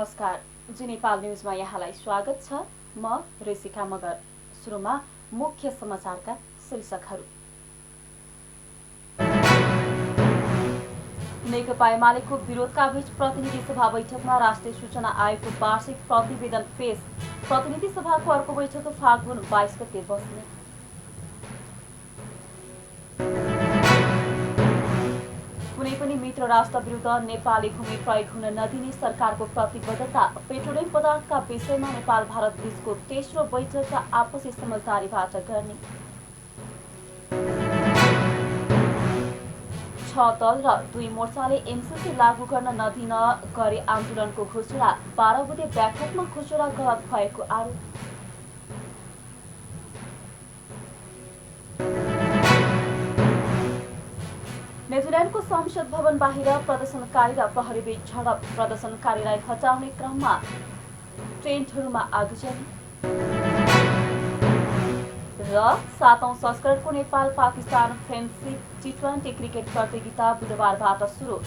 नमस्कार, जी नेपाल न्यूजमा यहाँलाई स्वागत छ। म ऋषिका मगर। सुरुमा मुख्य समाचारका शीर्षकहरू। नेकपा एमालेको विरोधका बीच प्रतिनिधि सभा बैठकमा राष्ट्रिय सूचना आयोगको वार्षिक प्रतिवेदन पेश। प्रतिनिधि सभाको अर्को बैठक फागुन 22 गते बस्ने। कुनै पनि मित्र राष्ट्र विरुद्ध नेपाली भूमि प्रयोग हुन नदिने सरकारको प्रतिबद्धता। पेट्रोलियम पदार्थका विषयमा नेपाल भारत बीचको तेस्रो बैठक आपसी समझदारीबाट गर्ने। 6 दल र 2 मोर्चाले एमसीसी लागू गर्न नदिन गरे आन्दोलनको घोषणा। 12 बुधे बैठकमा घोषणा गलत भएको आरोप। न्युजिल्यान्डको संसद भवन बाहिर प्रदर्शनकारी र प्रहरीबीच झडप। प्रदर्शनकारीलाई हटाउने क्रममा टेन्टहरूमा आगजनी। र 7औं संस्करणको Nepal Pakistan friendship T20 cricket प्रतियोगिता बुधबारबाट सुरु।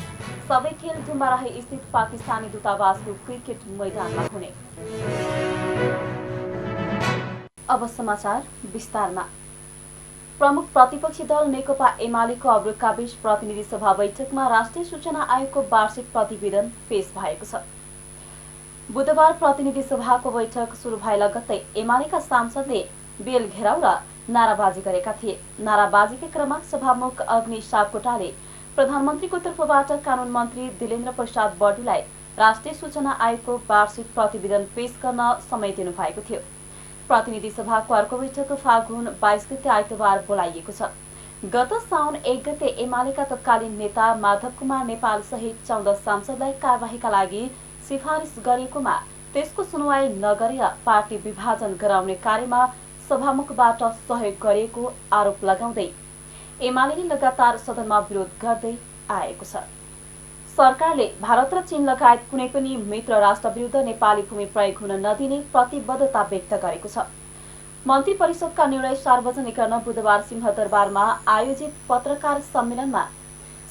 सबै खेल डुम्बाराही स्थित पाकिस्तानी दूतावासको क्रिकेट मैदानमा हुने। अब समाचार विस्तारमा। प्रमुख प्रतिपक्षी दल नेकपा एमालेको अवरोधका बीच प्रतिनिधि सभा बैठकमा राष्ट्रिय सूचना आयोगको वार्षिक प्रतिवेदन पेश भएको छ। बुधबार प्रतिनिधि सभाको बैठक सुरु भए लगत्तै एमालेका सांसदले बेल घेराउ र नाराबाजी गरेका थिए। नाराबाजीकै क्रममा सभामुख अग्नि सापकोटाले प्रधानमन्त्रीको तर्फबाट कानून मन्त्री दिलेन्द्र प्रसाद बर्दीलाई राष्ट्रिय सूचना आयोगको वार्षिक प्रतिवेदन पेश गर्न समय दिनुभएको थियो। प्रतिनिधि सभाको अर्को बैठक फागुन 22 गते आइतबार बोलाइएको छ। गत साउन 1 गते एमालेका तत्कालीन नेता माधव कुमार नेपाल सहित 14 सांसदलाई कारबाहीका लागि सिफारिस गरिएकोमा त्यसको सुनवाई नगरेर पार्टी विभाजन गराउने कार्यमा सभामुखबाट सहयोग गरिएको आरोप लगाउँदै एमालेले लगातार सदनमा विरोध गर्दै आएको छ। सरकारले भारत र चीन लगायत कुनै पनि मित्र राष्ट्र विरुद्ध नेपाली भूमि प्रयोग हुन नदिने प्रतिबद्धता व्यक्त गरेको छ। मन्त्री परिषदका निर्णय सार्वजनिक गर्न बुधबार सिंहदरबारमा आयोजित पत्रकार सम्मेलनमा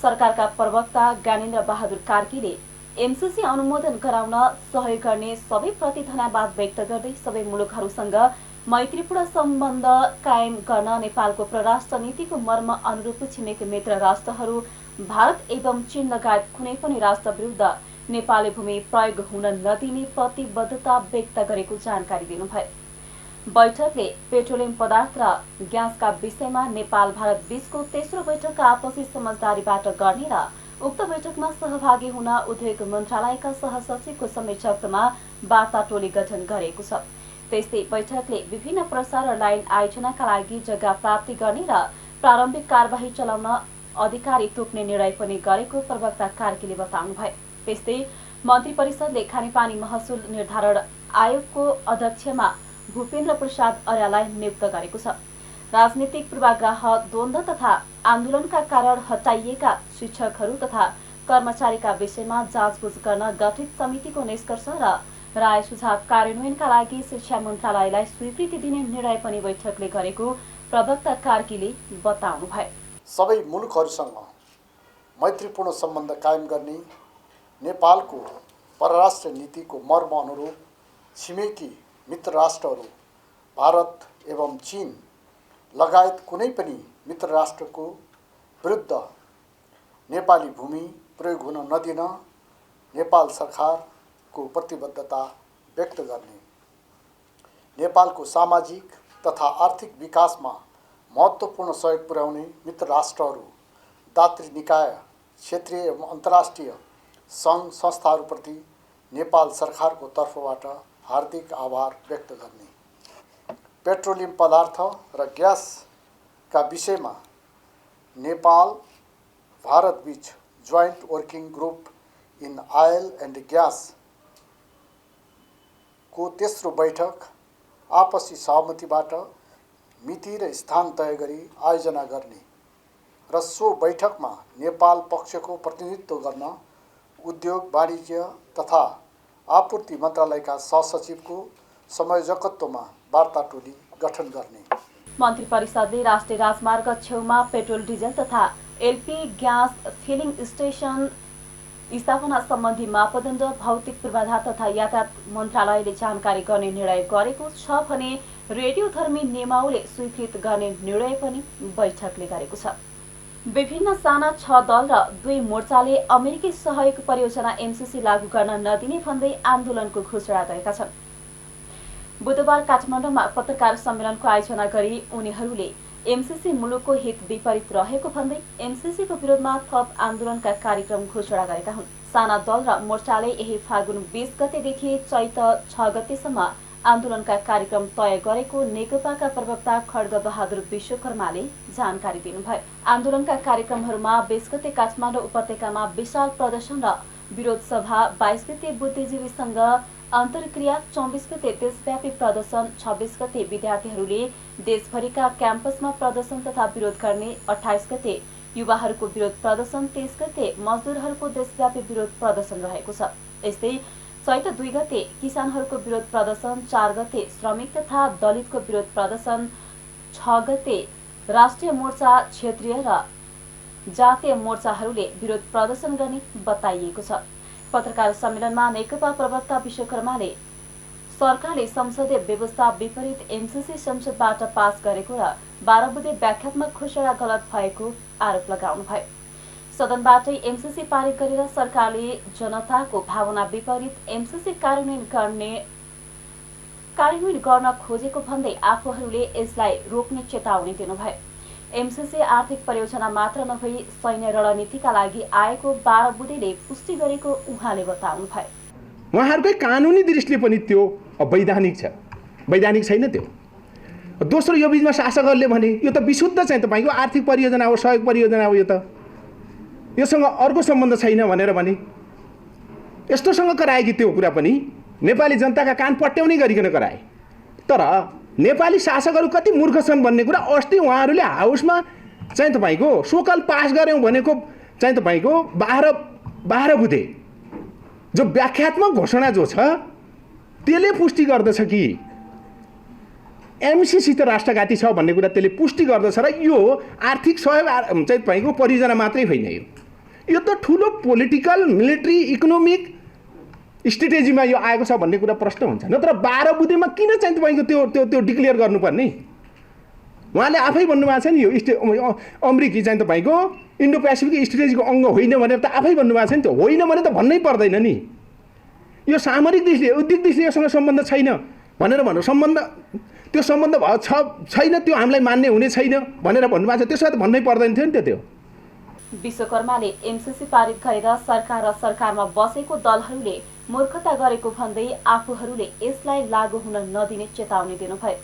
सरकारका प्रवक्ता ज्ञानेन्द्र बहादुर कार्कीले एमसीसी अनुमोदन गराउन सहयोग गर्ने सबैप्रति धन्यवाद व्यक्त गर्दै सबै मुलुकहरूसँग मैत्रीपूर्ण सम्बन्ध कायम गर्न नेपालको परराष्ट्र नीतिको मर्म अनुरूप छिमेकी मित्र राष्ट्रहरू भारत एवं चीन लगायत कुनै पनि राष्ट्र विरुद्ध नेपाली भूमि प्रयोग हुन नदिने प्रतिबद्धता व्यक्त गरेको जानकारी दिनुभयो। बैठकले पेट्रोलियम पदार्थ र ग्यासका विषयमा नेपाल भारत बीचको तेस्रो बैठक आपसी समझदारीबाट गर्ने र उक्त बैठकमा सहभागी हुन उद्योग मन्त्रालयका सहसचिवको संयोजकत्वमा वार्ता टोली गठन गरेको छ। त्यस्तै बैठकले विभिन्न प्रसार लाइन आयोजनाका लागि जग्गा प्राप्ति गर्ने र प्रारम्भिक कार्यवाही चलाउन अधिकारी तोक्ने निर्णय पनि गरेको प्रवक्ता कार्कीले बताउनुभयो। त्यस्तै मन्त्री परिषदले खानेपानी महसुल निर्धारण आयोगको अध्यक्षमा भूपेन्द्र प्रसाद अर्याललाई नियुक्त गरेको छ। राजनीतिक पूर्वाग्रह द्वन्द्व तथा आन्दोलनका कारण हटाइएका शिक्षकहरू तथा कर्मचारीका विषयमा जाँचबुझ गर्न गठित समितिको निष्कर्ष र राय सुझाव कार्यान्वयनका लागि शिक्षा मन्त्रालयलाई स्वीकृति दिने निर्णय पनि बैठकले गरेको प्रवक्ता कार्कीले बताउनुभयो। सबै मुलुकहरूसँग मैत्रीपूर्ण सम्बन्ध कायम गर्ने नेपालको परराष्ट्र नीतिको मर्म अनुरूप छिमेकी मित्र राष्ट्रहरू भारत एवं चीन लगायत कुनै पनि मित्र राष्ट्रको विरुद्ध नेपाली भूमि प्रयोग हुन नदिन नेपाल सरकारको प्रतिबद्धता व्यक्त गर्ने, नेपालको सामाजिक तथा आर्थिक विकासमा महत्त्वपूर्ण सहयोग पुर्याउने मित्र राष्ट्रहरू, दात्री निकाय, क्षेत्रीय एवं अन्तर्राष्ट्रिय सङ्घ संस्थाहरूप्रति नेपाल सरकारको तर्फबाट हार्दिक आभार व्यक्त गर्ने, पेट्रोलियम पदार्थ र ग्यासका विषयमा नेपाल भारत बीच joint working group in oil and gas को तेस्रो बैठक आपसी सहमतिबाट मिति र स्थान तय गरी आयोजना गर्ने र सो बैठकमा नेपाल पक्षको प्रतिनिधित्व गर्न उद्योग वाणिज्य तथा आपूर्ति मन्त्रालयका सहसचिवको संयोजकत्वमा वार्ता टोली गठन गर्ने। मन्त्री परिषदले राष्ट्रिय राजमार्ग छेउमा पेट्रोल डिजल तथा एलपी ग्यास फिलिङ स्टेसन स्थापना सम्बन्धी मापदण्ड भौतिक पूर्वाधार तथा यातायात मन्त्रालयले जानकारी गर्ने निर्णय गरेको छ भने रेडियोधर्मी नियमावली स्वीकृत गर्ने निर्णय पनि बैठकले गरेको छ। विभिन्न साना 6 दल र 2 मोर्चाले अमेरिकी सहयोग परियोजना एमसीसी लागू गर्न नदिने भन्दै आन्दोलनको घोषणा गरेका छन्। बुधबार काठमाडौँमा पत्रकार सम्मेलनको आयोजना गरी उनीहरूले एमसीसी मुलुकको हित विपरीत रहेको भन्दै एमसीसीको विरोधमा थप आन्दोलनका कार्यक्रम घोषणा गरेका हुन्। साना दल र मोर्चाले यही फागुन 20 गतेदेखि चैत 6 गतेसम्म आन्दोलनका कार्यक्रम तय गरेको नेकपाका प्रवक्ता खड्गबहादुर विश्वकर्माले जानकारी दिनुभयो। आन्दोलनका कार्यक्रमहरूमा 20 गते काठमाडौँ उपत्यकामा विशाल प्रदर्शन र विरोध सभा, 22 गते बुद्धिजीवीसँग अन्तर्क्रिया, 24 गते देशव्यापी प्रदर्शन, 26 गते विद्यार्थीहरूले देशभरिका क्याम्पसमा प्रदर्शन तथा विरोध गर्ने, 28 गते युवाहरूको विरोध प्रदर्शन, 23 गते मजदुरहरूको देशव्यापी विरोध प्रदर्शन रहेको छ। यस्तै चैत 2 गते किसानहरूको विरोध प्रदर्शन, 4 गते श्रमिक तथा दलितको विरोध प्रदर्शन, 6 गते राष्ट्रिय मोर्चा, क्षेत्रीय र जातीय मोर्चाहरूले विरोध प्रदर्शन गर्ने बताइएको छ। पत्रकार सम्मेलनमा नेकपा प्रवक्ता विश्वकर्माले सरकारले संसदीय व्यवस्था विपरीत एमसीसी संसदबाट पास गरेको र 12 बुँदे व्याख्यात्मक घोषणा गलत भएको आरोप लगाउनुभयो। सदनबाटै एमसीसी पारित गरेर सरकारले जनताको भावना विपरीत एमसीसी कार्यान्वयन गर्न खोजेको भन्दै आफूहरूले यसलाई रोक्ने चेतावनी दिनुभयो। एमसीसी आर्थिक परियोजना मात्र नभई सैन्य रणनीतिका लागि आएको 12 बुँदेले पुष्टि गरेको उहाँले बताउनुभयो। उहाँहरूकै कानुनी दृष्टिले पनि त्यो वैधानिक छ, वैधानिक छैन त्यो। दोस्रो, यो बिचमा शासकहरूले भने यो त विशुद्ध चाहिँ तपाईँको आर्थिक परियोजना हो, सहयोग परियोजना हो, योसँग अर्को सम्बन्ध छैन भनेर भने यस्तोसँग कराए कि त्यो कुरा पनि नेपाली जनताका कान पट्याउने गरिकन कराए। तर नेपाली शासकहरू कति मूर्ख छन् भन्ने कुरा अस्ति उहाँहरूले हाउसमा चाहिँ तपाईँको सोकल पास गऱ्यौँ भनेको चाहिँ तपाईँको 12 बुँदे जो व्याख्यात्मक घोषणा जो छ त्यसले पुष्टि गर्दछ कि एमसीसी त राष्ट्रघाती छ भन्ने कुरा त्यसले पुष्टि गर्दछ र यो आर्थिक सहयोग चाहिँ तपाईँको परियोजना मात्रै होइन, यो त ठुलो पोलिटिकल, मिलिट्री, इकोनोमिक स्ट्रेटेजीमा यो आएको छ भन्ने कुरा प्रश्न हुन्छ। नत्र 12 बुँदेमा किन चाहिँ तपाईँको त्यो डिक्लेयर गर्नुपर्ने? उहाँले आफै भन्नुभएको छ नि, यो अमेरिकी चाहिँ तपाईँको इन्डो पेसिफिक स्ट्रेटेजीको अङ्ग होइन भनेर त आफै भन्नुभएको छ नि। त्यो होइन भने त भन्नै पर्दैन नि। यो सामरिक दृष्टिले, उद्योग दृष्टिले योसँग सम्बन्ध छैन भनेर भन्नु, त्यो सम्बन्ध छैन, त्यो हामीलाई मान्ने हुने छैन भनेर भन्नुभएको छ, त्यसो त भन्नै पर्दैन थियो नि त्यो। विश्वकर्माले एमसीसी पारित गरेर सरकार र सरकारमा बसेको दलहरूले मूर्खता गरेको भन्दै आफूहरूले यसलाई लागू हुन नदिने चेतावनी दिनुभयो।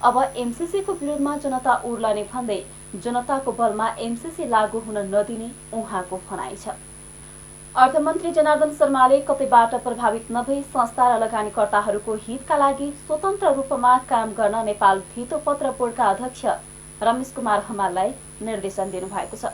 अब एमसीसीको विरोधमा जनता उर्लने भन्दै जनताको बलमा एमसीसी लागू हुन नदिने उहाँको भनाइ छ। अर्थमन्त्री जनार्दन शर्माले कतैबाट प्रभावित नभई संस्था र लगानीकर्ताहरूको हितका लागि स्वतन्त्र रूपमा काम गर्न नेपाल धितो पत्र बोर्डका अध्यक्ष रमेश कुमार हमाललाई निर्देशन दिनुभएको छ।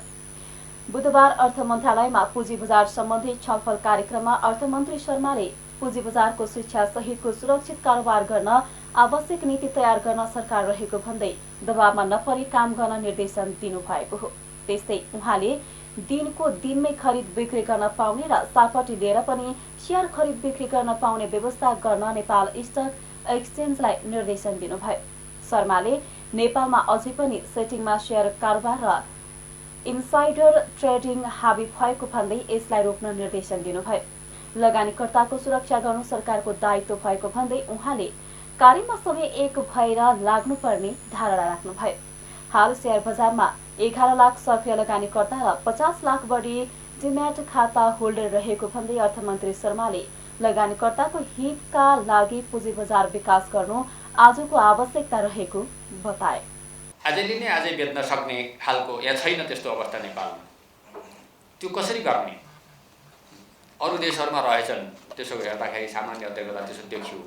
बुधबार अर्थ मन्त्रालयमा पुँजी बजार सम्बन्धी छलफल कार्यक्रममा अर्थमन्त्री शर्माले पुँजी बजारको शिक्षा सहितको सुरक्षित कारोबार गर्न आवश्यक नीति तयार गर्न सरकार रहेको भन्दै दबावमा नपरी काम गर्न निर्देशन दिनुभएको हो। त्यस्तै उहाँले दिनको दिनमै खरिद बिक्री गर्न पाउने र सापटी लिएर पनि शेयर खरिद बिक्री गर्न पाउने व्यवस्था गर्न नेपाल स्टक एक्सचेन्जलाई निर्देशन दिनुभयो। शर्माले नेपालमा अझै पनि सेटिङमा शेयर कारोबार र इनसाइडर ट्रेडिङ हाबी भएको भन्दै यसलाई रोक्न निर्देशन दिनुभयो। लगानीकर्ताको सुरक्षा गर्नु सरकारको दायित्व भएको भन्दै उहाँले कार्यमा सबै एक भएर लाग्नुपर्ने धारणा राख्नुभयो। हाल शेयर बजारमा 11 लाख सक्रिय लगानीकर्ता र 50 लाख बढी डिम्याट खाता होल्डर रहेको भन्दै अर्थमन्त्री शर्माले लगानीकर्ताको हितका लागि पुँजी बजार विकास गर्नु आजको आवश्यकता रहेको बताए। आजले नै आजै बेच्न सक्ने खालको या छैन त्यस्तो अवस्था नेपालमा। त्यो कसरी गर्ने? अरू देशहरूमा रहेछन्, त्यसो हेर्दाखेरि सामान्य अध्ययनबाट त्यसो देखियो।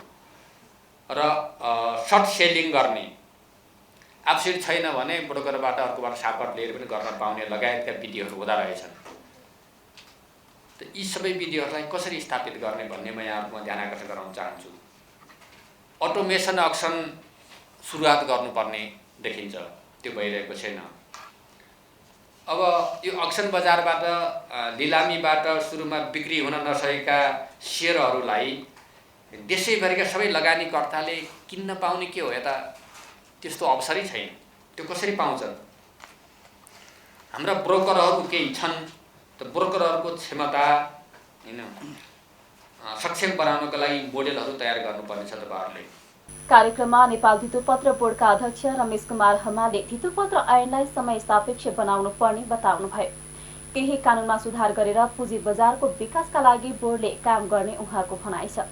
र सर्ट सेलिङ गर्ने, आवश्यक छैन भने ब्रोकरबाट अर्कोबाट सापट लिएर पनि गर्न पाउने लगायतका विधिहरू हुँदा रहेछन्। त यी सबै विधिहरूलाई कसरी स्थापित गर्ने भन्ने म यहाँहरूमा ध्यान आकर्षण गराउन चाहन्छु। अटोमेसन अक्सन सुरुवात गर्नुपर्ने देखिन्छ, त्यो भइरहेको छैन। अब यो अक्सन बजारबाट लिलामीबाट सुरुमा बिक्री हुन नसकेका सेयरहरूलाई देशैभरिका सबै लगानीकर्ताले किन्न पाउने के हो? यता त्यस्तो अवसरै छैन। त्यो कसरी पाउँछन्? हाम्रा ब्रोकरहरू केही छन्, त ब्रोकरहरूको क्षमता हैन सक्षम बनाउनको लागि मोडेलहरू तयार गर्नुपर्नेछ तपाईहरुले। कार्यक्रममा नेपाल धितोपत्र बोर्डका अध्यक्ष रमेश कुमार हमालले धितोपत्र ऐनलाई समय सापेक्ष बनाउनु पर्ने बताउनुभयो। केही कानूनमा सुधार गरेर पुँजी बजारको विकासका लागि बोर्डले काम गर्ने उहाँको भनाइ छ।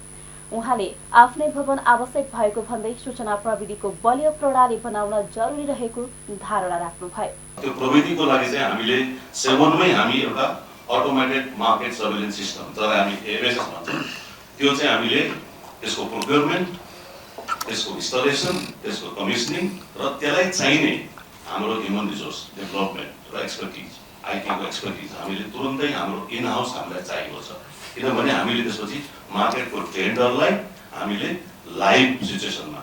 उहाँले आफ्नै भवन आवश्यक भएको भन्दै सूचना प्रविधिको बलियो प्रणाली बनाउन जरुरी रहेको धारणा राख्नुभयो। त्यो प्रविधिको लागि चाहिँ हामीले सेभनमै हामी एउटा अटोमेटेड मार्केट सर्वेलेन्स सिस्टम जसलाई हामी एमएसएस भन्छौँ, त्यो चाहिँ हामीले त्यसको प्रोक्योरमेन्ट, त्यसको इन्स्टलेसन, त्यसको कमिसनिङ र त्यसलाई चाहिने हाम्रो ह्युमन रिसोर्स डेभलपमेन्ट र एक्सपर्टिज, आइटीको एक्सपर्टिज हामीले तुरुन्तै हाम्रो इन हाउस हामीलाई चाहिएको छ। किनभने हामीले त्यसपछि मार्केटको टेन्डरलाई हामीले लाइभ सिचुएसनमा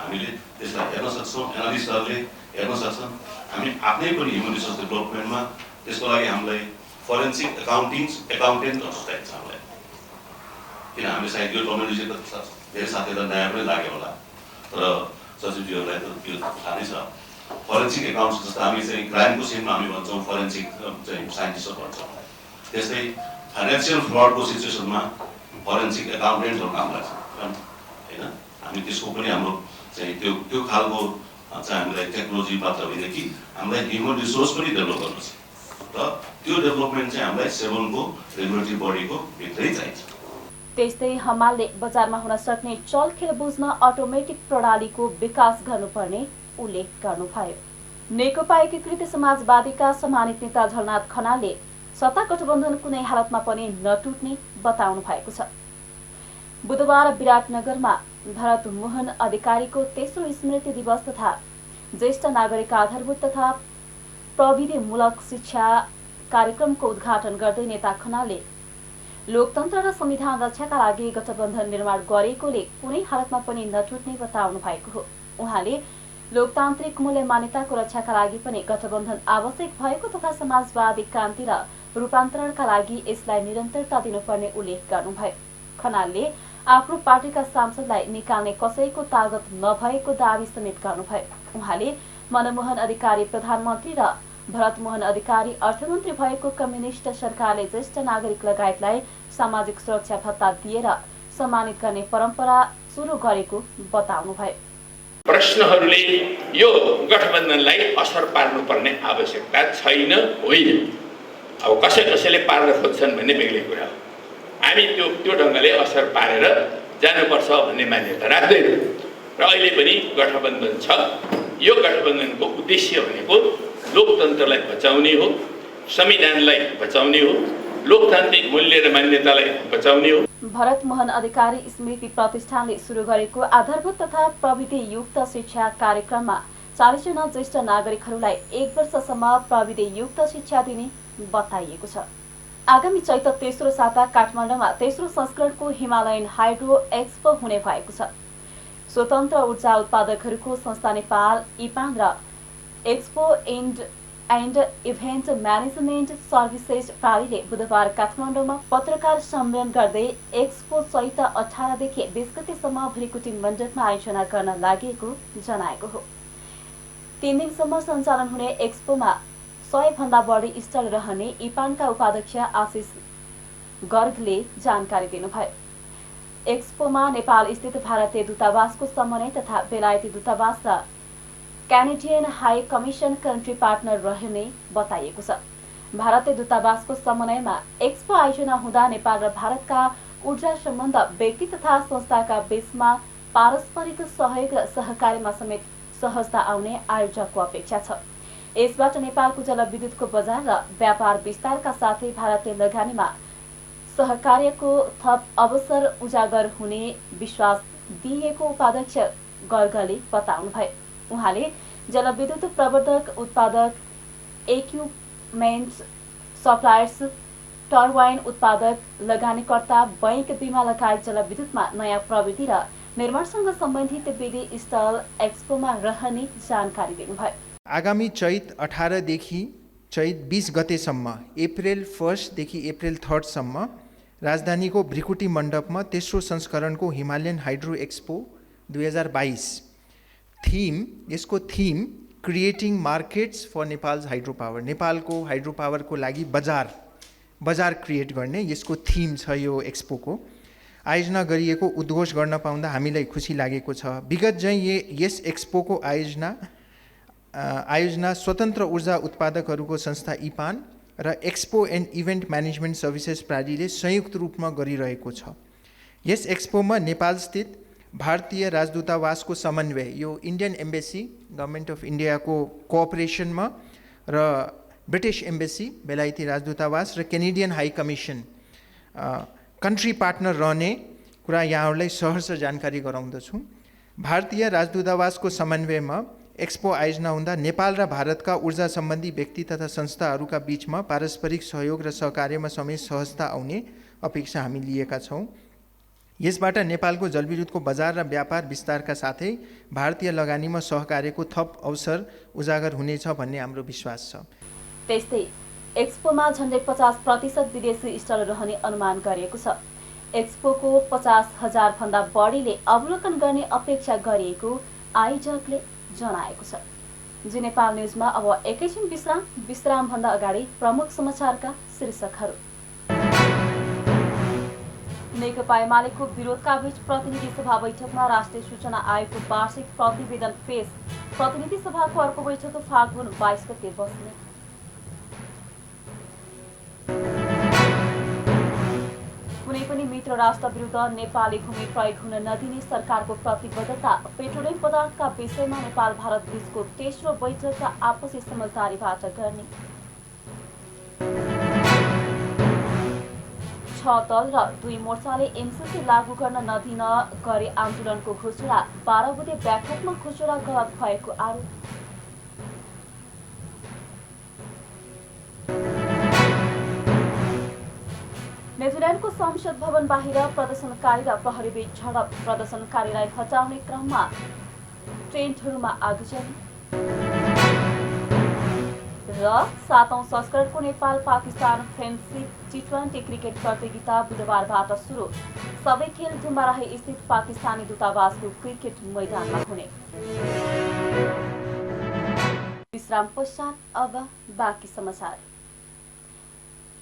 हामीले त्यसलाई हेर्न सक्छौँ, एनालिस्टहरूले हेर्न सक्छन्। हामी आफ्नै पनि ह्युमन रिसोर्स डेभलपमेन्टमा त्यसको लागि हामीलाई फोरेन्सिक एकाउन्टेन्टहरू चाहिन्छ हामीलाई। किन हामीले सायद यो टर्मिनोलोजी त धेरै साथीहरूलाई नयाँ पनि लाग्यो होला, तर सचिवजीहरूलाई त त्यो थाहा नै छ। फोरेन्सिक एकाउन्ट्स जस्तो हामी चाहिँ क्राइमको सिनमा हामी भन्छौँ फोरेन्सिक चाहिँ साइन्टिस्टहरू भन्छौँ, त्यस्तै फाइनेन्सियल फ्रडको सिचुएसनमा फोरेन्सिक एकाउन्टेन्टहरू काम लाग्छ होइन। हामी त्यसको पनि हाम्रो चाहिँ त्यो खालको चाहिँ हामीलाई टेक्नोलोजी मात्र होइन कि हामीलाई ह्युमन रिसोर्स पनि डेभलप गर्नु छ र त्यो डेभलपमेन्ट चाहिँ हामीलाई सेभनको रेगुलेटरी बडीको भित्रै चाहिन्छ। त्यस्तै हमालले बजारमा हुन सक्ने चलखेल बुझ्न अटोमेटिक प्रणालीको विकास गर्नुपर्ने उल्लेख गर्नुभयो। नेकपा एकीकृत समाजवादीका सम्मानित नेता झलनाथ खनालले सत्ता गठबन्धन कुनै हालतमा पनि नटुट्ने बताउनु भएको छ। बुधबार विराटनगरमा भरत मोहन अधिकारीको तेस्रो स्मृति दिवस तथा ज्येष्ठ नागरिक आधारभूत तथा प्रविधिमूलक शिक्षा कार्यक्रमको उद्घाटन गर्दै नेता खनालले लोकतन्त्र र संविधान रक्षाका लागि गठबन्धन निर्माण गरेकोले कुनै हालतमा पनि नटुट्ने बताउनु भएको हो। उहाँले लोकतान्त्रिक मूल्य मान्यताको रक्षाका लागि पनि गठबन्धन आवश्यक भएको तथा समाजवादी क्रान्ति र रूपान्तरणका लागि यसलाई निरन्तरता दिनुपर्ने उल्लेख गर्नुभयो। खनालले आफ्नो पार्टीका सांसदलाई निकाल्ने कसैको तागत नभएको दावी समेत गर्नुभयो। उहाँले मनमोहन अधिकारी प्रधानमन्त्री र भरत मोहन अधिकारी अर्थमन्त्री भएको कम्युनिस्ट सरकारले ज्येष्ठ नागरिक लगायतलाई सामाजिक सुरक्षा भत्ता दिएर सम्मानित गर्ने परम्परा सुरु गरेको बताउनुभयो। प्रश्नहरूले यो गठबन्धनलाई असर पार्नुपर्ने आवश्यकता छैन, होइन। अब कसैले पार्न खोज्छन् भन्ने बेग्लै कुरा हो। हामी त्यो ढङ्गले असर पारेर जानुपर्छ भन्ने मान्यता राख्दैनौँ र अहिले पनि गठबन्धन छ। यो गठबन्धनको उद्देश्य भनेको लोकतन्त्रलाई बचाउने हो, संविधानलाई बचाउने हो, लोकतान्त्रिक मूल्य र मान्यतालाई बचाउने हो। भरत मोहन अधिकारी स्मृति प्रतिष्ठानले सुरु गरेको आधारभूत तथा प्रविधियुक्त शिक्षा कार्यक्रममा 40 जना ज्येष्ठ नागरिकहरूलाई 1 वर्षसम्म प्रविधियुक्त शिक्षा दिने बताइएको छ। आगामी चैत तेस्रो साता काठमाडौँमा तेस्रो संस्करणको हिमालयन हाइड्रो एक्सपो हुने भएको छ। स्वतन्त्र ऊर्जा उत्पादकहरूको संस्था नेपाल इपान र expo and event management services प्रालीले बुधबार काठमाडौँमा पत्रकार सम्मेलन गर्दै एक्सपो चैत 18 देखि 20 गतेसम्म भृकुटी मण्डपमा आयोजना गर्न लागेको जनाएको हो। 3 दिनसम्म सञ्चालन हुने एक्सपोमा 100 भन्दा बढी स्टल रहने इपानका उपाध्यक्ष आशिष गर्गले जानकारी दिनुभयो। एक्सपोमा नेपाल स्थित भारतीय दूतावासको समन्वय तथा बेलायती दूतावास र Canadian high commission country partner रहने बताइएको छ। भारतीय दूतावासको समन्वयमा एक्सपो आयोजना हुँदा नेपाल र भारतका ऊर्जा सम्बन्ध व्यक्ति तथा संस्थाका बीचमा पारस्परिक सहयोग र सहकार्यमा समेत सहजता आउने आयोजकको अपेक्षा छ। यसबाट नेपालको जलविद्युतको बजार र व्यापार विस्तारका साथै भारतीय लगानीमा सहकार्यको थप अवसर उजागर हुने विश्वास दिएको उपाध्यक्ष गर्गले बताउनुभयो। उहाँले जलविद्युत प्रवर्धक उत्पादक, इक्विपमेन्ट सप्लायर्स, टर्बाइन उत्पादक, लगानीकर्ता, बैंक, बीमा लगायत जलविद्युतमा नयाँ प्रविधि र निर्माणसँग सम्बन्धित विधि स्टल एक्सपोमा रहने जानकारी दिनुभयो। आगामी चैत 18 देखि चैत 20 गतेसम्म अप्रिल 1 देखि अप्रिल 3 सम्म राजधानीको भ्रिकुटी मण्डपमा तेस्रो संस्करणको हिमालयन हाइड्रो एक्सपो 2022 यसको theme creating markets for Nepal's hydro power, नेपालको हाइड्रो पावरको लागि बजार क्रिएट गर्ने यसको थीम छ। यो एक्सपोको आयोजना गरिएको उद्घोष गर्न पाउँदा हामीलाई खुसी लागेको छ। विगत चाहिँ यस एक्सपोको आयोजना स्वतन्त्र ऊर्जा उत्पादकहरूको संस्था इपान र expo and event management services प्रालीले संयुक्त रूपमा गरिरहेको छ। यस एक्सपोमा नेपालस्थित भारतीय राजदूतावासको समन्वय, यो इन्डियन एम्बेसी गभर्मेन्ट अफ इन्डियाको कोअपरेसनमा र ब्रिटिस एम्बेसी बेलायती राजदूतावास र Canadian high commission country partner रहने कुरा यहाँहरूलाई सहर्ष जानकारी गराउँदछु। भारतीय राजदूतावासको समन्वयमा एक्सपो आयोजना हुँदा नेपाल र भारतका ऊर्जा सम्बन्धी व्यक्ति तथा संस्थाहरूका बीचमा पारस्परिक सहयोग र सहकार्यमा समेत सहजता आउने अपेक्षा हामी लिएका छौँ। यसबाट नेपालको जलविद्युतको बजार र व्यापार विस्तारका साथै भारतीय लगानीमा सहकार्यको थप अवसर उजागर हुनेछ भन्ने हाम्रो विश्वास छ। त्यस्तै एक्सपोमा झन्डै 50% विदेशी स्टल रहने अनुमान गरिएको छ। एक्सपोको 50,000 भन्दा बढीले अवलोकन गर्ने अपेक्षा गरिएको आयोजकले जनाएको छ। जी नेपाल न्युजमा अब एकैछिन विश्राम भन्दा अगाडि प्रमुख समाचारका शीर्षकहरू। नेकपा एमालेको विरोधका बीच प्रतिनिधि सभा बैठकमा राष्ट्रिय सूचना आयोगको वार्षिक प्रतिवेदन पेश। प्रतिनिधि सभाको अर्को बैठक फागुन 22 गते बस्ने। कुनै पनि मित्र राष्ट्र विरुद्ध नेपाली भूमि प्रयोग हुन नदिने सरकारको प्रतिबद्धता। पेट्रोलियम पदार्थका विषयमा नेपाल भारत बीचको तेस्रो बैठक आपसी समझदारीबाट गर्ने। 6 दल र 2 मोर्चाले एमसीसी लागू गर्न नदिन गरे आन्दोलनको घोषणा। 12 बुधे बैठकमा घोषणा गलत भएको आरोप। न्युजिल्यान्डको संसद भवन बाहिर प्रदर्शनकारी र प्रहरी बीच झडप। प्रदर्शनकारीलाई हटाउने क्रममा टेन्टहरूमा आगजनी। र 7औं संस्करणको Nepal Pakistan friendship T20 cricket प्रतियोगिता बुधबारबाट सुरु। सबै खेल डुम्बाराही स्थित पाकिस्तानी दूतावासको क्रिकेट मैदानमा हुने। विश्राम पश्चात अब बाँकी समाचार।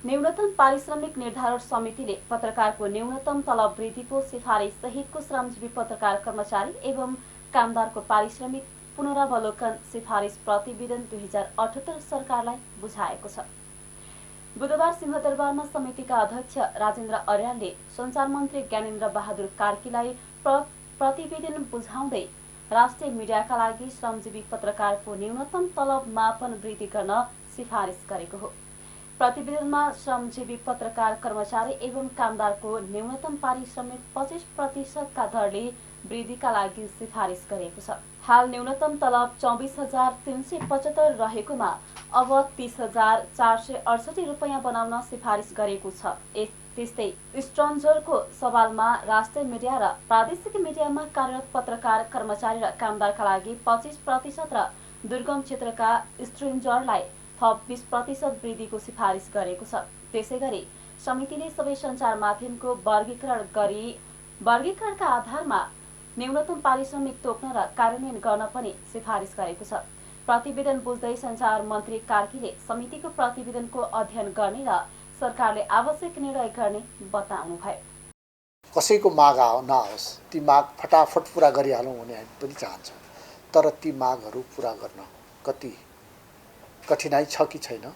न्यूनतम पारिश्रमिक निर्धारण समितिले पत्रकारको न्यूनतम तलब वृद्धिको सिफारिस सहितको श्रमजीवी पत्रकार कर्मचारी एवं कामदारको पारिश्रमिक पुनरावलोकन सिफारिस प्रतिवेदन 2078 सरकारलाई बुझाएको छ। बुधबार सिंहदरबारमा समितिका अध्यक्ष राजेन्द्र अर्यालले सञ्चार मन्त्री ज्ञानेन्द्र बहादुर कार्कीलाई प्रतिवेदन बुझाउँदै राष्ट्रिय मिडियाका लागि श्रमजीवी पत्रकारको न्यूनतम तलब मापन वृद्धि गर्न सिफारिस गरेको हो। प्रतिवेदनमा श्रमजीवी पत्रकार कर्मचारी एवं कामदारको न्यूनतम पारिश्रमिक 25% का दरले वृद्धिका लागि सिफारिस गरेको छ। हाल न्यूनतम तलब 24,375 रहेकोमा अब 30,468 रुपैयाँ बनाउन सिफारिस गरेको छ। त्यस्तै स्ट्रन्जरको सवालमा राष्ट्रिय मिडिया र प्रादेशिक मिडियामा कार्यरत पत्रकार कर्मचारी र कामदारका लागि 25% र दुर्गम क्षेत्रका स्ट्रेन्जरलाई थप 20% वृद्धिको सिफारिस गरेको छ। त्यसैगरी समितिले सबै सञ्चार माध्यमको वर्गीकरणका आधारमा न्यूनतम पारिश्रमिक तोक्न र कार्यान्वयन गर्न पनि सिफारिस गरेको छ। प्रतिवेदन बुझ्दै सञ्चार मन्त्री कार्कीले समितिको प्रतिवेदनको अध्ययन गर्ने र सरकारले आवश्यक निर्णय गर्ने बताउनुभयो। कसैको माग नआओस्, ती माग फटाफट पुरा गरिहालौँ भन्ने हामी पनि चाहन्छौँ। तर ती मागहरू पुरा गर्न कति कठिनाइ छ कि छैन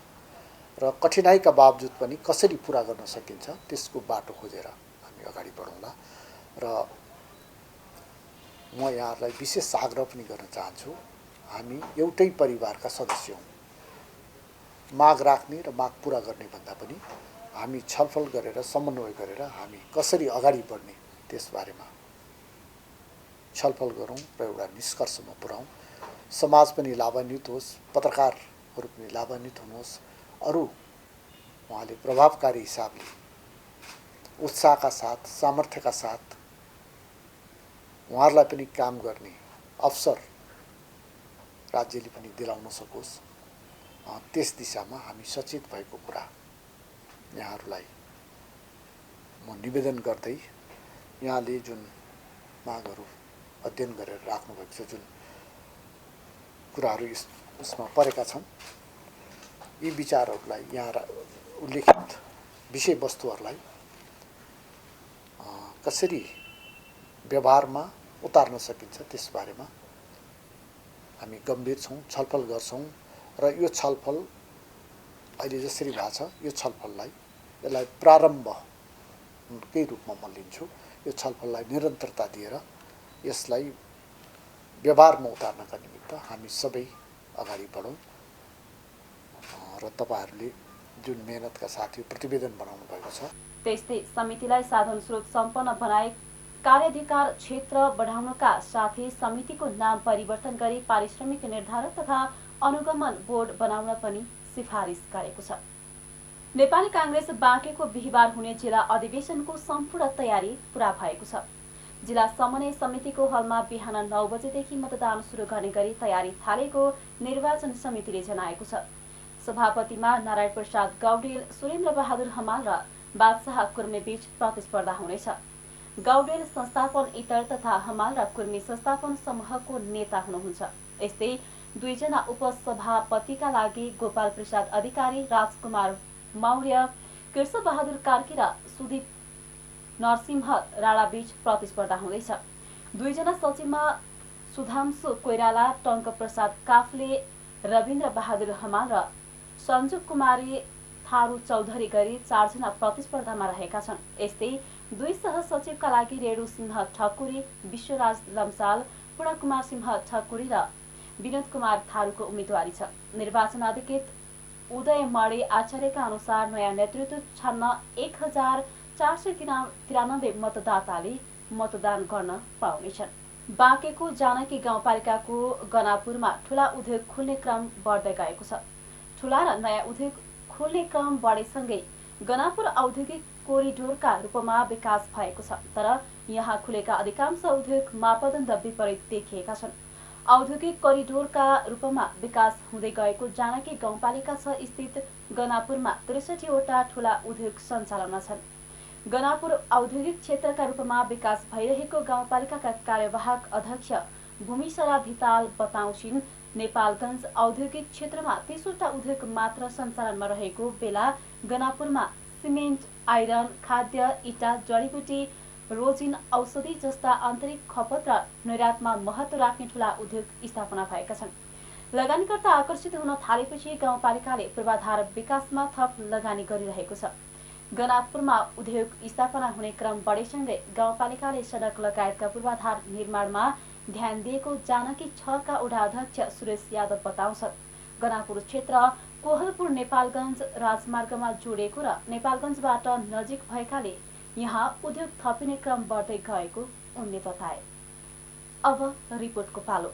र कठिनाइका बावजुद पनि कसरी पुरा गर्न सकिन्छ त्यसको बाटो खोजेर हामी अगाडि बढौँला। र म यहाँहरूलाई विशेष आग्रह पनि गर्न चाहन्छु, हामी एउटै परिवारका सदस्य हौँ। माग राख्ने र माग पुरा गर्ने भन्दा पनि हामी छलफल गरेर समन्वय गरेर हामी कसरी अगाडि बढ्ने त्यसबारेमा छलफल गरौँ र एउटा निष्कर्षमा पुर्याउँ। समाज पनि लाभान्वित होस्, पत्रकारहरू पनि लाभान्वित हुनुहोस्। अरू उहाँले प्रभावकारी हिसाबले उत्साहका साथ सामर्थ्यका साथ उहाँहरूलाई पनि काम गर्ने अवसर राज्यले पनि दिलाउन सकोस् त्यस दिशामा हामी सचेत भएको कुरा यहाँहरूलाई म निवेदन गर्दै यहाँले जुन मागहरू अध्ययन गरेर राख्नुभएको छ, जुन कुराहरू यसमा परेका छन्, यी विचारहरूलाई यहाँ उल्लेखित विषयवस्तुहरूलाई कसरी व्यवहारमा उतार्न सकिन्छ त्यसबारेमा हामी गम्भीर छौँ, छलफल गर्छौँ र यो छलफल अहिले जसरी भएको छ यो छलफललाई यसलाई प्रारम्भकै रूपमा म लिन्छु। यो छलफललाई निरन्तरता दिएर यसलाई व्यवहारमा उतार्नका निमित्त हामी सबै अगाडि बढौँ र तपाईँहरूले जुन मेहनतका साथ यो प्रतिवेदन बनाउनु भएको छ। त्यस्तै समितिलाई साधन स्रोत सम्पन्न बनाए कार्याधिकार क्षेत्र बढाउनका साथै समितिको नाम परिवर्तन गरी पारिश्रमिक निर्धारण तथा अनुगमन बोर्ड बनाउन पनि सिफारिस गरेको छ। नेपाली कांग्रेस बाँकेको बिहिबार हुने जिल्ला अधिवेशनको सम्पूर्ण तयारी पूरा भएको छ। जिल्ला समन्वय समितिको हलमा बिहान 9 बजेदेखि मतदान सुरु गर्ने गरी तयारी थालेको निर्वाचन समितिले जनाएको छ। सभापतिमा नारायण प्रसाद गौडेल, सुरेन्द्र बहादुर हमाल र बादशाह कुर्मी बीच प्रतिस्पर्धा हुनेछ। गौडेल संस्थापन इतर तथा हमाल र कुर्मी संस्थापन समूहको नेता हुनुहुन्छ। यस्तै दुईजना उपसभापतिका लागि गोपाल प्रसाद अधिकारी, राजकुमार मौर्य, कृष्ण बहादुर कार्की र सुदीप नरसिंह राणा बीच प्रतिस्पर्धा हुँदैछ। दुईजना सचिवमा सुधांशु कोइराला, टङ्क प्रसाद काफले, रविन्द्र बहादुर हमाल र सञ्जु कुमारी थारू चौधरी गरी 4 जना प्रतिस्पर्धामा रहेका छन्। यस्तै दुई सहसचिवका लागि रेणु सिंह ठकुरी, विश्वराज लम्साल, पूर्णकुमार सिंह ठकुरी र विनोद कुमार थारूको उम्मेदवारी छ। निर्वाचन अधिकृत उदय मणि आचार्यका अनुसार नयाँ नेतृत्व छान्न 1493 मतदाताले मतदान गर्न पाउनेछन्। बाँकेको जानकी गाउँपालिकाको गनापुरमा ठूला उद्योग खुल्ने क्रम बढ्दै गएको छ। ठूला र नयाँ उद्योग खुल्ने क्रम बढेसँगै गनापुर औद्योगिक कोरिडोरका रूपमा विकास भएको छ। तर यहाँ खुलेका अधिकांश उद्योग मापदण्ड विपरीत देखिएका छन्। औद्योगिक कोरिडोरका रूपमा विकास हुँदै गएको जानकी गाउँपालिका 6 स्थित गनापुरमा 63वटा ठूला उद्योग सञ्चालनमा छन्। गनापुर औद्योगिक क्षेत्रका रूपमा विकास भइरहेको गाउँपालिकाका कार्यवाहक अध्यक्ष भूमिसरा धिताल बताउँछिन्। नेपालगञ्ज औद्योगिक क्षेत्रमा 30वटा उद्योग मात्र सञ्चालनमा रहेको बेला गनापुरमा सिमेन्ट, आइरन, खाद्य, इटा, जडीबुटी, रोजिन, औषधि जस्ता आन्तरिक खपत र निर्यातमा महत्त्व राख्ने ठूला उद्योग स्थापना भएका छन्। लगानीकर्ता आकर्षित हुन थालेपछि गाउँपालिकाले पूर्वाधार विकासमा थप लगानी गरिरहेको छ। गनापुरमा उद्योग स्थापना हुने क्रम बढेसँगै गाउँपालिकाले सडक लगायतका पूर्वाधार निर्माणमा ध्यान दिएको जानकी 6 का वडा अध्यक्ष सुरेश यादव बताउँछन्। गनापुर क्षेत्र कोहलपुर नेपालगञ्ज राजमार्गमा जोडिएको र नेपालगञ्जबाट नजिक भएकाले यहाँ उद्योग थपिने क्रम बढ्दै गएको उनले बताए। अब रिपोर्टको पालो।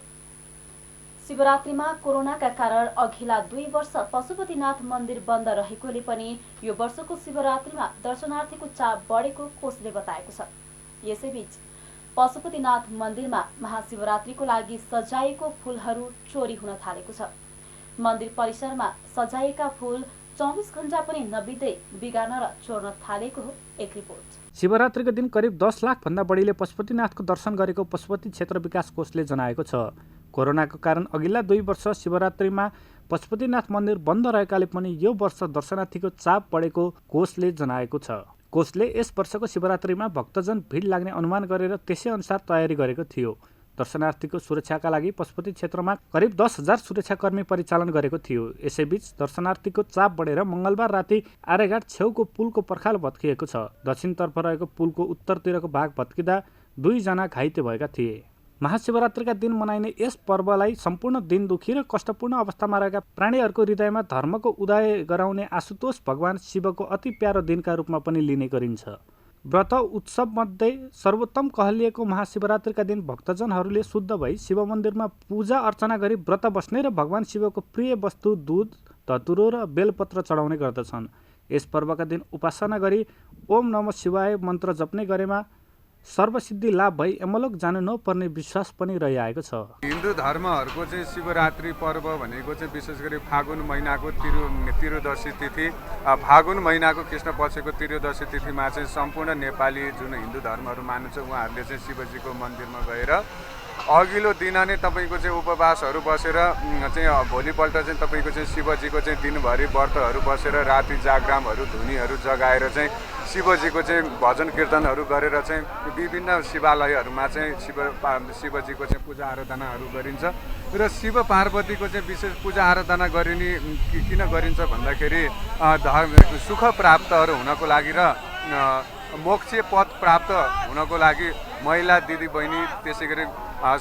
शिवरात्रिमा कोरोनाका कारण अघिल्ला 2 वर्ष पशुपतिनाथ मन्दिर बन्द रहेकोले पनि यो वर्षको शिवरात्रिमा दर्शनार्थीको चाप बढेको कोषले बताएको छ। यसैबीच पशुपतिनाथ मन्दिरमा महाशिवरात्रिको लागि सजाइएको फूलहरू चोरी हुन थालेको छ। मन्दिर परिसरमा सजाइएका फूल 24 घण्टा पनि नबित्दै बिगार्न र चोर्न थालेको हो एक रिपोर्ट। शिवरात्रिको दिन करिब 10 लाख भन्दा बढीले पशुपतिनाथको दर्शन गरेको पशुपति क्षेत्र विकास कोषले जनाएको छ। कोरोनाको कारण अघिल्ला 2 वर्ष शिवरात्रिमा पशुपतिनाथ मन्दिर बन्द रहेकाले पनि यो वर्ष दर्शनार्थीको चाप बढेको कोषले जनाएको छ। कोषले यस वर्षको शिवरात्रिमा भक्तजन भिड लाग्ने अनुमान गरेर त्यसै अनुसार तयारी गरेको थियो। दर्शनार्थीको सुरक्षाका लागि पशुपति क्षेत्रमा करिब 10,000 सुरक्षाकर्मी परिचालन गरेको थियो। यसैबीच दर्शनार्थीको चाप बढेर मङ्गलबार राति आर्यघाट छेउको पुलको पर्खाल भत्किएको छ। दक्षिणतर्फ रहेको पुलको उत्तरतिरको भाग भत्किँदा 2 जना घाइते भएका थिए। महाशिवरात्रिका दिन मनाइने यस पर्वलाई सम्पूर्ण दिन दुखी र कष्टपूर्ण अवस्थामा रहेका प्राणीहरूको हृदयमा धर्मको उदय गराउने आशुतोष भगवान शिवको अति प्यारो दिनका रूपमा पनि लिने गरिन्छ। व्रत उत्सवमध्ये सर्वोत्तम कहलिएको महाशिवरात्रिका दिन भक्तजनहरूले शुद्ध भई शिव मन्दिरमा पूजा अर्चना गरी व्रत बस्ने र भगवान शिवको प्रिय वस्तु दूध, धतुरो र बेलपत्र चढाउने गर्दछन्। यस पर्वका दिन उपासना गरी ओम नमः शिवाय मन्त्र जप्ने गरेमा सर्वसिद्धि लाभ भई यमलोक जानु नपर्ने विश्वास पनि रहिआएको छ। हिन्दू धर्महरूको चाहिँ शिवरात्रि पर्व भनेको चाहिँ विशेष गरी फागुन महिनाको त्रियोदशी तिथि, फागुन महिनाको कृष्ण पक्षको त्रियोदशी तिथिमा चाहिँ सम्पूर्ण नेपाली जुन हिन्दू धर्महरू मान्छ उहाँहरूले चाहिँ शिवजीको मन्दिरमा गएर अघिल्लो दिन नै तपाईँको चाहिँ उपवासहरू बसेर चाहिँ भोलिपल्ट चाहिँ तपाईँको चाहिँ शिवजीको चाहिँ दिनभरि व्रतहरू बसेर राति जागरामहरू धुनीहरू जगाएर चाहिँ शिवजीको चाहिँ भजन कीर्तनहरू गरेर चाहिँ विभिन्न शिवालयहरूमा चाहिँ शिवजीको चाहिँ पूजा आराधनाहरू गरिन्छ र शिव पार्वतीको चाहिँ विशेष पूजा आराधना गरिने किन गरिन्छ भन्दाखेरि सुख प्राप्तहरू हुनको लागि र मोक्ष पद प्राप्त हुनको लागि महिला दिदी बहिनी त्यसै गरी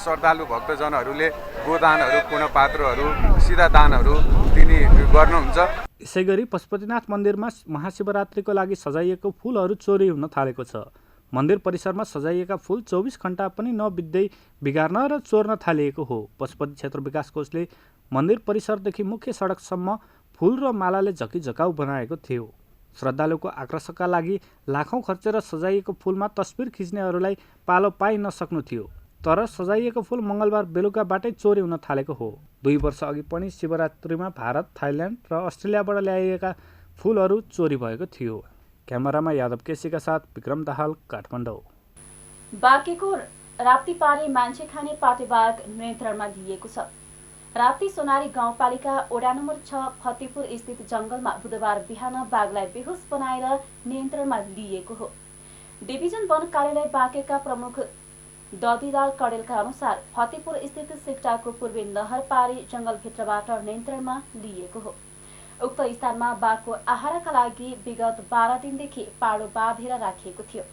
श्रद्धालु भक्तजनहरूले गोदानहरू पुण्यपात्रहरू सिधा दानहरू दिने गर्नुहुन्छ। यसै गरी पशुपतिनाथ मन्दिरमा महाशिवरात्रिको लागि सजाइएको फुलहरू चोरी हुन थालेको छ। मन्दिर परिसरमा सजाइएका फुल 24 घण्टा पनि नबित्दै बिगार्न र चोर्न थालिएको हो। पशुपति क्षेत्र विकास कोषले मन्दिर परिसरदेखि मुख्य सडकसम्म फुल र मालाले झकिझकाउ बनाएको थियो। श्रद्धालुको आकर्षणका लागि लाखौँ खर्चेर सजाइएको फुलमा तस्बिर खिच्नेहरूलाई पालो पाइ नसक्नु थियो। तर सजाइएको फुल मङ्गलबार बेलुकाबाटै चोरी हुन थालेको हो। 2 वर्ष अघि पनि शिवरात्रिमा भारत, थाइल्यान्ड र अस्ट्रेलियाबाट ल्याइएका फुलहरू चोरी भएको थियो। क्यामेरामा यादव केसीका साथ विक्रम दाहाल, काठमाडौँ। बाँकेको राप्तीपारी मान्छे खाने पाटेबाघ नियन्त्रणमा लिएको छ। राप्ती सोनारी गाउँपालिका वडा नम्बर 6 फतेपुर स्थित जंगलमा बुधबार बिहान बाघलाई बेहोस बनाएर नियन्त्रणमा लिएको हो। डिभिजन वन कार्यालय बाँकेका प्रमुख दधिलाल कडेलका अनुसार फतेपुर स्थित सिक्टाको पूर्वी नहरपारी जंगलभित्रबाट नियन्त्रणमा लिएको हो। उक्त स्थानमा बाघको आहारका लागि विगत 12 दिनदेखि पाडो बाँधेर राखिएको थियो।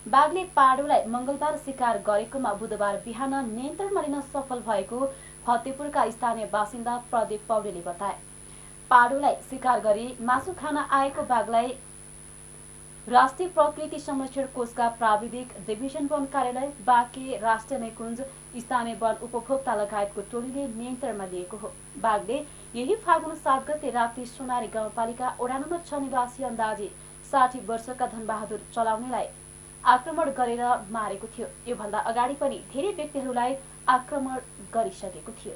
बाघले पाडोलाई मंगलबार शिकार गरेकोमा बुधबार बिहान नियन्त्रणमा लिन सफल भएको फतेपुरका स्थानीय बासिन्दा प्रदीप पौडेलले बताए। पाडोलाई शिकार गरी मासु खान आएको बाघलाई राष्ट्रिय प्रकृति संरक्षण कोषका प्राविधिक डिभिजन वन कार्यालय बाँके, राष्ट्रिय निकुञ्ज, स्थानीय वन उपभोक्ता लगायतको टोलीले नियन्त्रणमा लिएको हो। बाघले यही फागुन 7 गते राप्ती सोनारी गाउँपालिका वडा नम्बर 6 निवासी अन्दाजी 60 वर्षका धनबहादुर चलाउनेलाई आक्रमण गरेर मारेको थियो। योभन्दा अगाडि पनि धेरै व्यक्तिहरूलाई आक्रमण गरिसकेको थियो।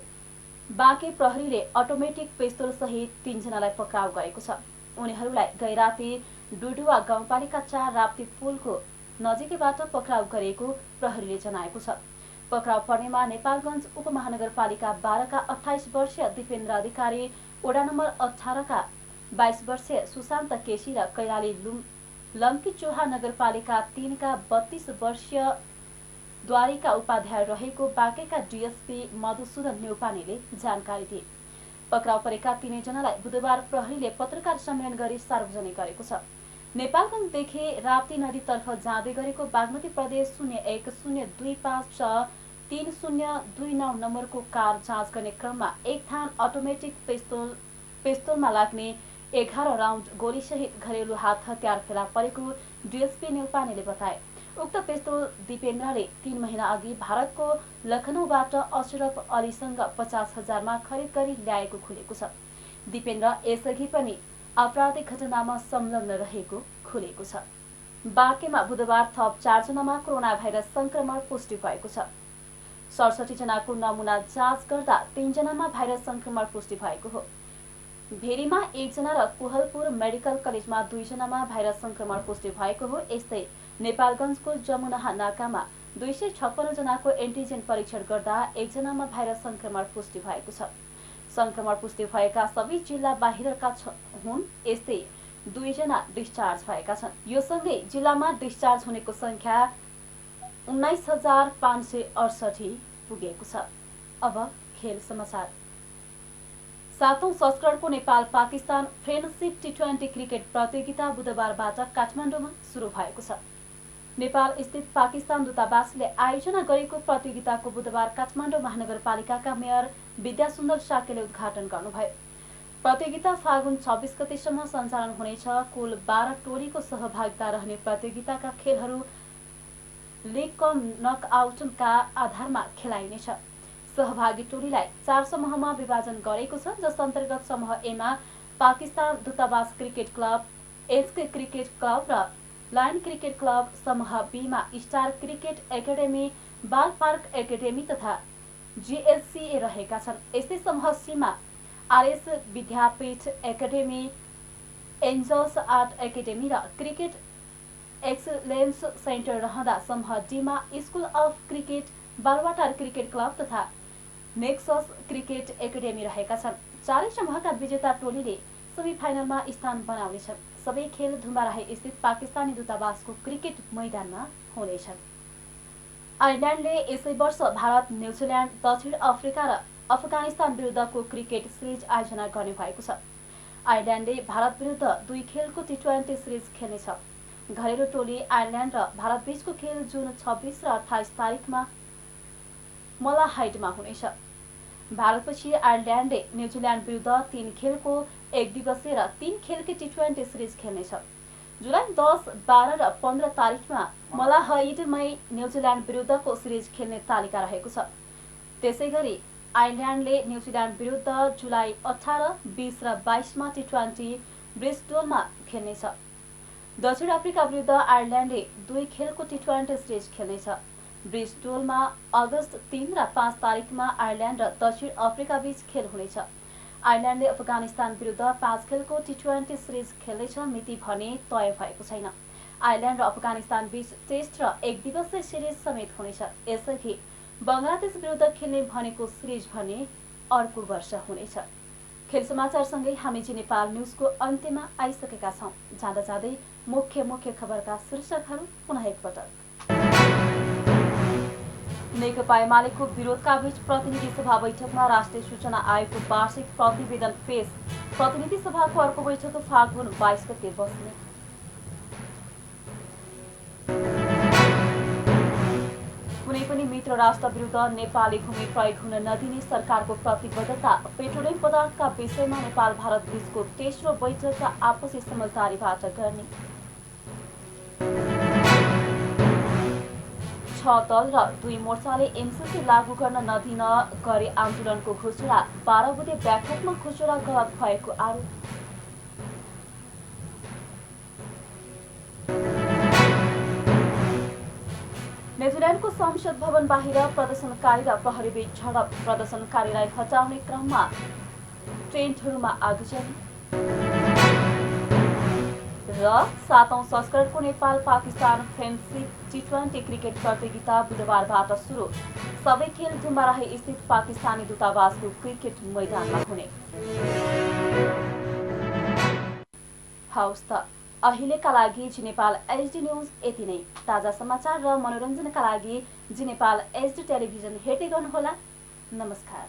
बाँके प्रहरीले अटोमेटिक पिस्तोल सहित 3 जनालाई पक्राउ गरेको छ। उनीहरूलाई गैराती डुडुवा गाउँपालिका 4 राप्ती पुलको नजिकैबाट पक्राउ गरेको प्रहरीले जनाएको छ। पक्राउ पर्नेमा नेपालगञ्ज उपमहानगरपालिका 12 का 28 वर्षीय दिपेन्द्र अधिकारी, वडा नम्बर 18 का 22 वर्षीय सुशान्त केसी र कैलाली लम्की चोहा नगरपालिका 3 का 32 वर्षीय द्वारिका उपाध्याय रहेको बाँकेका डीएसपी मधुसूदन न्यौपानेले जानकारी दिए। पक्राउ परेका 3 जनालाई बुधबार प्रहरीले पत्रकार सम्मेलन गरी सार्वजनिक गरेको छ। नेपालगञ्जदेखि राप्ती नदीतर्फ जाँदै गरेको बागमती प्रदेश 0102563029 नम्बरको कार जाँच गर्ने क्रममा एक थान अटोमेटिक पिस्तोलमा लाग्ने 11 राउन्ड गोलीसहित घरेलु हात हतियार फेला परेको डीएसपी न्यौपानेले बताए। उक्त पिस्तोल दिपेन्द्रले 3 महिना अघि भारतको लखनऊबाट अशरफ अलीसँग 50,000मा खरिद गरी ल्याएको खुलेको छ। दिपेन्द्र यसअघि पनि आपराधिक घटनामा संलग्न रहेको खुलेको छ। बाँकेमा बुधबार थप 4 जनामा कोरोना भाइरस संक्रमण पुष्टि भएको छ। 67 जनाको नमुना जाँच गर्दा 3 जनामा भाइरस संक्रमण पुष्टि भएको हो। भेरीमा 1 जना र कोहलपुर मेडिकल कलेजमा 2 जनामा भाइरस संक्रमण पुष्टि भएको हो। यस्तै नेपालगञ्जको जमुना नाकामा 256 जनाको एन्टिजेन परीक्षण गर्दा 1 जनामा भाइरस संक्रमण पुष्टि भएको छ। संक्रमण पुष्टि भएका सबै जिल्ला बाहिरका हुन्। यस्तै 2 जना डिस्चार्ज भएका छन्। यो सँगै जिल्लामा डिस्चार्ज हुनेको संख्या 19,568 पुगेको छ। अब खेल समाचार। 7औं संस्करणको Nepal Pakistan friendship T20 cricket प्रतियोगिता बुधबारबाट काठमाडौँमा सुरु भएको छ। नेपाल स्थित पाकिस्तान दूतावासले आयोजना गरेको प्रतियोगिताको बुधबार काठमाडौँ महानगरपालिकाका मेयर विद्यासुन्दर साकेले उद्घाटन गर्नुभयो। प्रतियोगिता फागुन 26 गतेसम्म सञ्चालन हुनेछ। कुल 12 टोलीको सहभागिता रहने प्रतियोगिताका खेलहरू लिग कम नकआउटका आधारमा खेलाइनेछ। सहभागी टोलीलाई 4 समूहमा विभाजन गरेको छ, जस अन्तर्गत समूह ए मा पाकिस्तान दूतावास cricket club, HK cricket club र लायन क्रिकेट क्लब, समूह बीमा स्टार क्रिकेट एकाडेमी, बाल पार्क एकाडेमी तथा GLCA रहेका छन्। यस्तै समूह सीमा RS Vidyapeeth academy, angels art academy र क्रिकेट एक्सलेन्स सेन्टर रहँदा समूह डीमा school of cricket, Baluwatar cricket club तथा नेक्सस क्रिकेट एकाडेमी रहेका छन्। चारै समूहका विजेता टोलीले सेमिफाइनलमा स्थान बनाउनेछन्। सबै खेल धुमाराही स्थित पाकिस्तानी दूतावासको क्रिकेट मैदानमा हुनेछन्। आयरल्यान्डले यसै वर्ष भारत, न्युजिल्यान्ड, दक्षिण अफ्रिका र अफगानिस्तान विरुद्धको क्रिकेट सिरिज आयोजना गर्ने भएको छ। आयरल्यान्डले भारत विरुद्ध 2 खेलको T20 सिरिज खेल्नेछ। घरेलु टोली आयरल्यान्ड र भारत बीचको खेल जुन 26 र 28 तारिखमा मलाहाइडमा हुनेछ। भारतपछि आयरल्यान्डले न्युजिल्यान्ड विरुद्ध 3 खेलको 1 दिवसीय र 3 खेलको T20 सिरिज खेल्नेछ। जुलाई 10, 12 र 15 तारिखमा मलाहाइडमै न्युजिल्यान्ड विरुद्धको सिरिज खेल्ने तालिका रहेको छ। त्यसैगरी आयरल्यान्डले न्युजिल्यान्ड विरुद्ध जुलाई 18, 20 र 22 मा T20 ब्रिस्टोलमा खेल्नेछ। दक्षिण अफ्रिका विरुद्ध आयरल्यान्डले 2 खेलको T20 सिरिज खेल्नेछ। ब्रिस्टोलमा अगस्त 3 र 5 तारिखमा आयरल्यान्ड र दक्षिण अफ्रिका बीच खेल हुनेछ। आयरल्यान्डले अफगानिस्तान विरुद्ध 5 खेलको T20 सिरिज खेल्नेछ। मिति भने तय भएको छैन। आयरल्यान्ड र अफगानिस्तान बीच टेस्ट र 1 दिवसीय सिरिज समेत हुनेछ। यसअघि बङ्गलादेश विरुद्ध खेल्ने भनेको सिरिज भने अर्को वर्ष हुनेछ। खेल समाचारसँगै हामी नेपाल न्युजको अन्त्यमा आइसकेका छौं। जाँदा जाँदै मुख्य खबरका शीर्षकहरू पुनः एकपटक। नेकपा एमालेको विरोधका बीच प्रतिनिधि सभा बैठकमा राष्ट्रिय सूचना आयोगको वार्षिक प्रतिवेदन पेश। प्रतिनिधि सभाको अर्को बैठक फागुन 22 गते बस्ने। कुनै पनि मित्र राष्ट्र विरुद्ध नेपाली भूमि प्रयोग हुन नदिने सरकारको प्रतिबद्धता। पेट्रोलियम पदार्थका विषयमा नेपाल भारत बीचको तेस्रो बैठक आपसी समझदारीबाट गर्ने। 6 दल र 2 मोर्चाले एमसीसी लागू गर्न नदिन गरे आन्दोलनको घोषणा। 12 बुधे बैठकमा घोषणा गलत भएको आरोप। न्युजिल्यान्डको संसद भवन बाहिर प्रदर्शनकारी र प्रहरीबीच झडप। प्रदर्शनकारीलाई हटाउने क्रममा टेन्टहरूमा आगजनी। र 7औं संस्करणको Nepal Pakistan friendship T20 cricket प्रतियोगिता बुधबारबाट सुरु। सबै खेल धुमाराही स्थित पाकिस्तानी दूतावासको क्रिकेट मैदानमा हुने। हवस् त अहिलेका लागि जी नेपाल HD न्युज यति नै। ताजा समाचार र मनोरञ्जनका लागि जी नेपाल HD टेलिभिजन हेर्दै गर्नुहोला। नमस्कार।